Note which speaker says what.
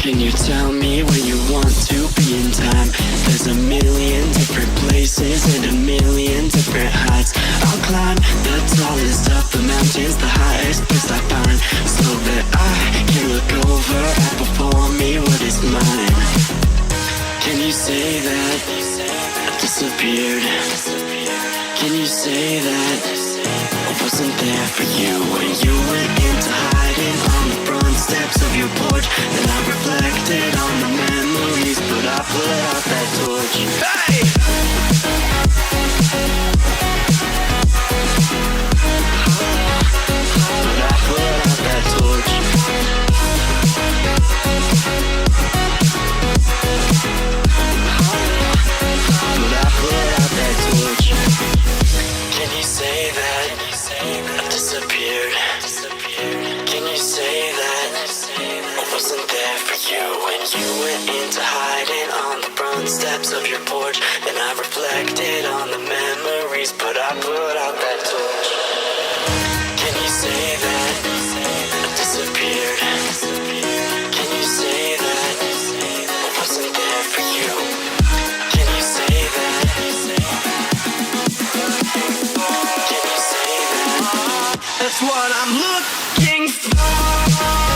Speaker 1: Can you tell me where you want to be in time? There's a million different places and a million different heights. I'll climb the tallest of the mountains, the highest place I find, so that I can look over and before me what is mine. Can you say that I disappeared? Can you say that I wasn't there for you when you went into hiding on the front steps of your porch? And I reflected on the memories, but I put out that torch. Hey! But I put out that torch. But I put out that torch. Can you say that I disappeared? Can you say that I wasn't there for you when you went into hiding on the front steps of your porch? And I reflected on the memories, but I put out that torch. Can you say that I disappeared? Can you say that I wasn't there for you? Can you say that? Can you say that? That's what I'm looking for.